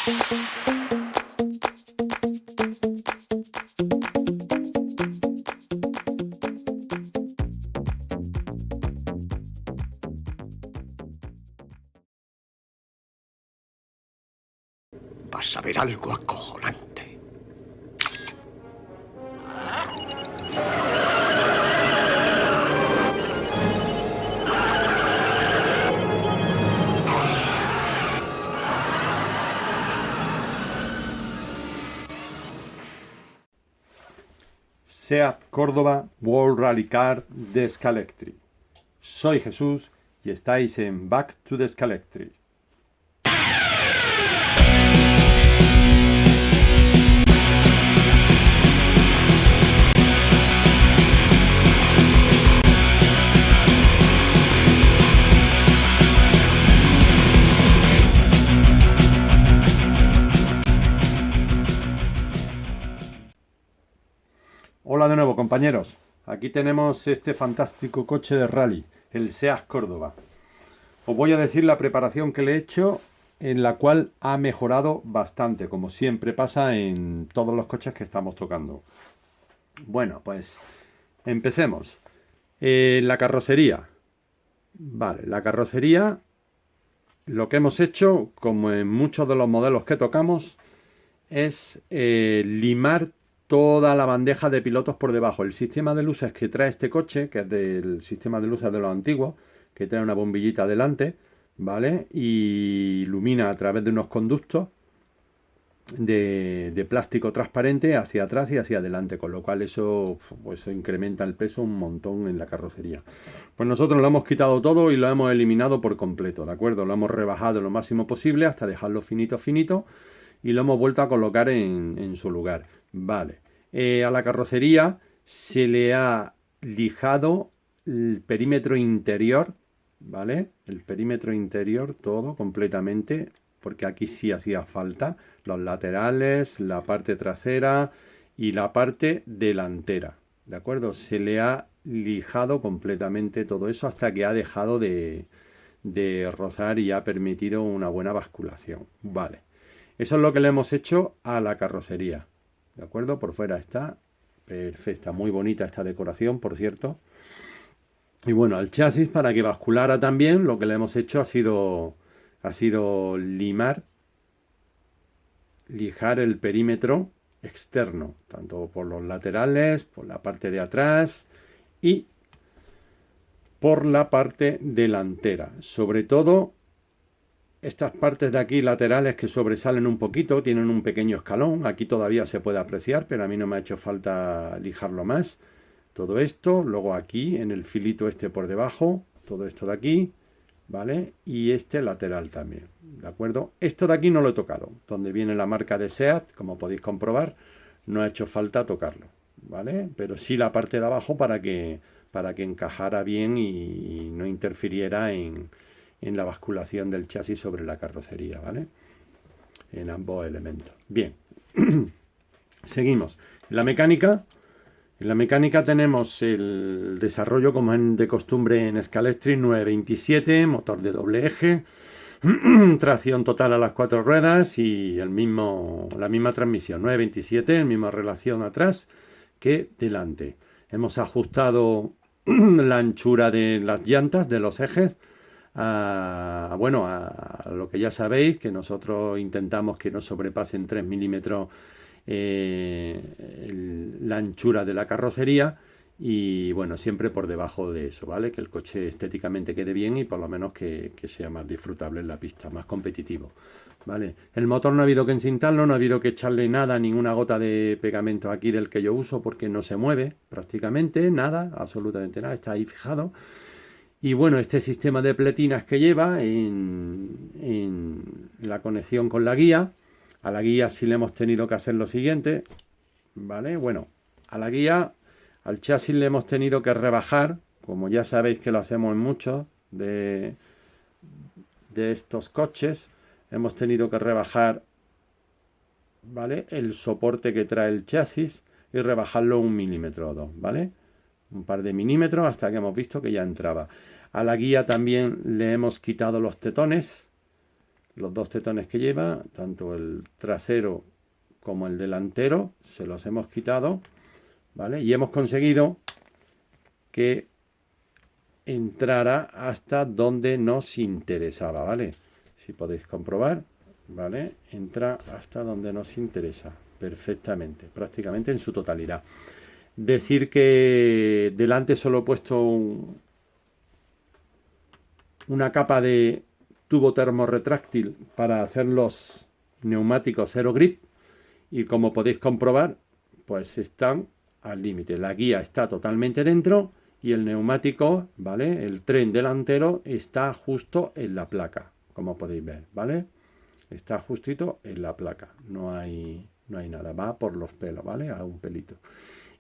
Vas a ver algo acojonante. SEAT Córdoba World Rally Car de Scalectri. Soy Jesús y estáis en Back to the Scalectri. Hola de nuevo, compañeros. Aquí tenemos este fantástico coche de rally, el SEAT Córdoba. Os voy a decir la preparación que le he hecho, en la cual ha mejorado bastante, como siempre pasa en todos los coches que estamos tocando. Bueno, pues empecemos. La carrocería. Vale, la carrocería, lo que hemos hecho, como en muchos de los modelos que tocamos, es limar toda la bandeja de pilotos por debajo. El sistema de luces que trae este coche, que es del sistema de luces de los antiguos, que trae una bombillita delante, ¿vale? Y ilumina a través de unos conductos de plástico transparente hacia atrás y hacia adelante, con lo cual eso incrementa el peso un montón en la carrocería. Pues nosotros lo hemos quitado todo y lo hemos eliminado por completo, ¿de acuerdo? Lo hemos rebajado lo máximo posible hasta dejarlo finito y lo hemos vuelto a colocar en su lugar. Vale, a la carrocería se le ha lijado el perímetro interior, ¿vale? El perímetro interior todo completamente, porque aquí sí hacía falta, los laterales, la parte trasera y la parte delantera, ¿de acuerdo? Se le ha lijado completamente todo eso hasta que ha dejado de rozar y ha permitido una buena basculación, ¿vale? Eso es lo que le hemos hecho a la carrocería. ¿De acuerdo? Por fuera está perfecta, muy bonita esta decoración, por cierto. Y bueno, al chasis, para que basculara también, lo que le hemos hecho ha sido lijar el perímetro externo, tanto por los laterales, por la parte de atrás y por la parte delantera. Sobre todo estas partes de aquí laterales que sobresalen un poquito, tienen un pequeño escalón, aquí todavía se puede apreciar, pero a mí no me ha hecho falta lijarlo más. Todo esto, luego aquí en el filito este por debajo, todo esto de aquí, ¿vale? Y este lateral también, ¿de acuerdo? Esto de aquí no lo he tocado, donde viene la marca de SEAT, como podéis comprobar, no ha hecho falta tocarlo, ¿vale? Pero sí la parte de abajo para que encajara bien y no interfiriera en la basculación del chasis sobre la carrocería, ¿vale? En ambos elementos. Bien, seguimos. En la mecánica tenemos el desarrollo, como es de costumbre en Scalectri, 927, motor de doble eje, tracción total a las 4 ruedas y la misma transmisión, 927, la misma relación atrás que delante. Hemos ajustado la anchura de las llantas, de los ejes, a lo que ya sabéis, que nosotros intentamos que no sobrepasen 3 milímetros la anchura de la carrocería y bueno, siempre por debajo de eso, ¿vale? Que el coche estéticamente quede bien y por lo menos que sea más disfrutable en la pista, más competitivo, ¿vale? El motor no ha habido que encintarlo, no ha habido que echarle nada, ninguna gota de pegamento aquí del que yo uso, porque no se mueve prácticamente, nada, absolutamente nada, está ahí fijado. Y bueno, este sistema de pletinas que lleva en la conexión con la guía, a la guía sí le hemos tenido que hacer lo siguiente, ¿vale? Bueno, a la guía, al chasis le hemos tenido que rebajar, como ya sabéis que lo hacemos en muchos de estos coches, hemos tenido que rebajar, ¿vale? El soporte que trae el chasis y rebajarlo 1 milímetro o 2, ¿vale? Un par de milímetros hasta que hemos visto que ya entraba. A la guía también le hemos quitado los tetones, los dos tetones que lleva, tanto el trasero como el delantero, se los hemos quitado, ¿vale? Y hemos conseguido que entrara hasta donde nos interesaba, ¿vale? Si podéis comprobar, ¿vale? Entra hasta donde nos interesa, perfectamente, prácticamente en su totalidad. Decir que delante solo he puesto una capa de tubo termorretráctil para hacer los neumáticos Zero Grip, y como podéis comprobar, pues están al límite. La guía está totalmente dentro y el neumático, ¿vale? El tren delantero está justo en la placa, como podéis ver, ¿vale? Está justito en la placa, no hay nada, va por los pelos, ¿vale? A un pelito.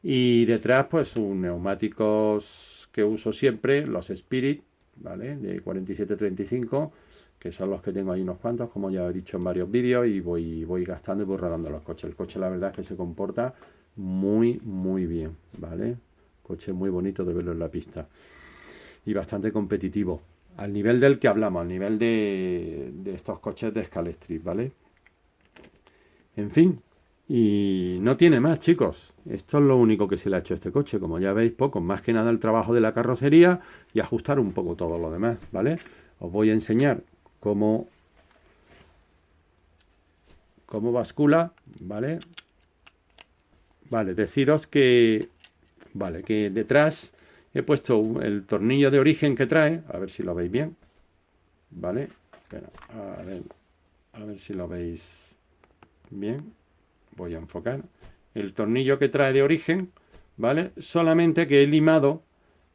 Y detrás, pues, un neumáticos que uso siempre, los Spirit, ¿vale? De 47-35, que son los que tengo ahí unos cuantos, como ya he dicho en varios vídeos, y voy gastando y voy rodando los coches. El coche, la verdad es que se comporta muy, muy bien, ¿vale? Coche muy bonito de verlo en la pista. Y bastante competitivo. Al nivel del que hablamos, al nivel de estos coches de Scalextric, ¿vale? En fin. Y no tiene más, chicos. Esto es lo único que se le ha hecho a este coche. Como ya veis, poco. Más que nada el trabajo de la carrocería y ajustar un poco todo lo demás, ¿vale? Os voy a enseñar cómo bascula, ¿vale? Vale, deciros que... Vale, que detrás he puesto el tornillo de origen que trae. A ver si lo veis bien. ¿Vale? Espera, a ver si lo veis bien. Voy a enfocar. El tornillo que trae de origen, ¿vale? Solamente que he limado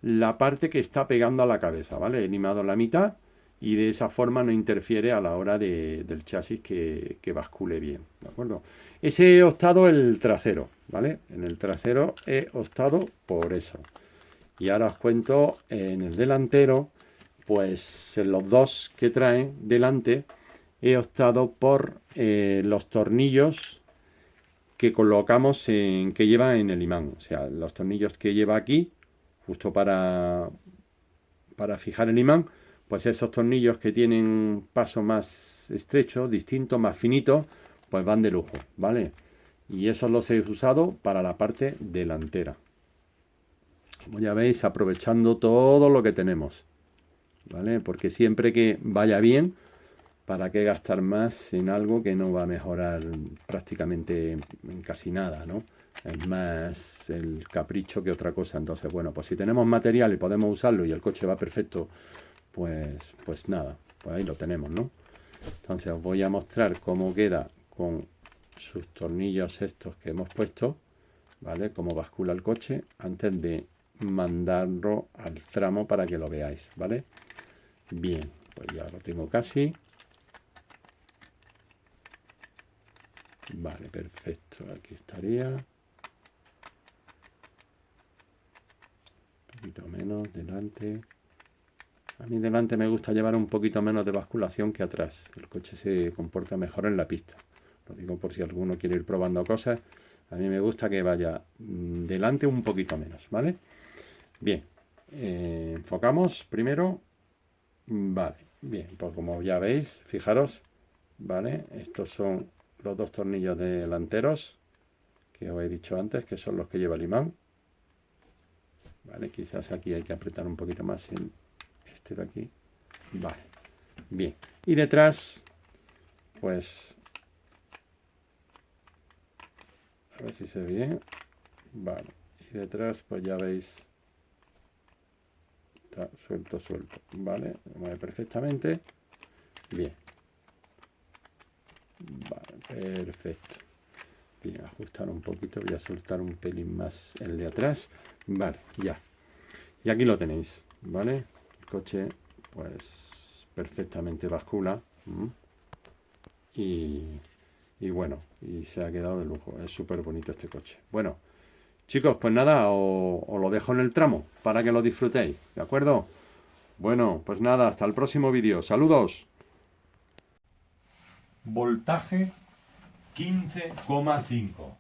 la parte que está pegando a la cabeza, ¿vale? He limado la mitad y de esa forma no interfiere a la hora del chasis que bascule bien, ¿de acuerdo? Ese he optado el trasero, ¿vale? En el trasero he optado por eso. Y ahora os cuento en el delantero, pues en los dos que trae delante he optado por los tornillos que colocamos que lleva en el imán. O sea, los tornillos que lleva aquí, justo para fijar el imán, pues esos tornillos que tienen paso más estrecho, distinto, más finito, pues van de lujo, ¿vale? Y esos los he usado para la parte delantera. Como ya veis, aprovechando todo lo que tenemos, ¿vale? Porque siempre que vaya bien, ¿para qué gastar más en algo que no va a mejorar prácticamente en casi nada, ¿no? Es más el capricho que otra cosa. Entonces, bueno, pues si tenemos material y podemos usarlo y el coche va perfecto, pues nada, pues ahí lo tenemos, ¿no? Entonces os voy a mostrar cómo queda con sus tornillos estos que hemos puesto, ¿vale? Cómo bascula el coche antes de mandarlo al tramo para que lo veáis, ¿vale? Bien, pues ya lo tengo casi. Vale, perfecto, aquí estaría. Un poquito menos, delante. A mí delante me gusta llevar un poquito menos de basculación que atrás. El coche se comporta mejor en la pista. Lo digo por si alguno quiere ir probando cosas. A mí me gusta que vaya delante un poquito menos, ¿vale? Bien, enfocamos primero. Vale, bien, pues como ya veis, fijaros, ¿vale? Estos son los dos tornillos delanteros que os he dicho antes, que son los que lleva el imán. Vale, quizás aquí hay que apretar un poquito más en este de aquí. Vale, bien. Y detrás, pues, a ver si se ve bien. Vale, y detrás, pues ya veis, está suelto, ¿vale? Se mueve perfectamente. Bien. Vale, perfecto. Bien, ajustar un poquito, voy a soltar un pelín más el de atrás. Vale, ya. Y aquí lo tenéis, ¿vale? El coche, pues, perfectamente bascula. Y bueno, y se ha quedado de lujo. Es súper bonito este coche. Bueno, chicos, pues nada, os lo dejo en el tramo para que lo disfrutéis, ¿de acuerdo? Bueno, pues nada, hasta el próximo vídeo. ¡Saludos! Voltaje 15,5.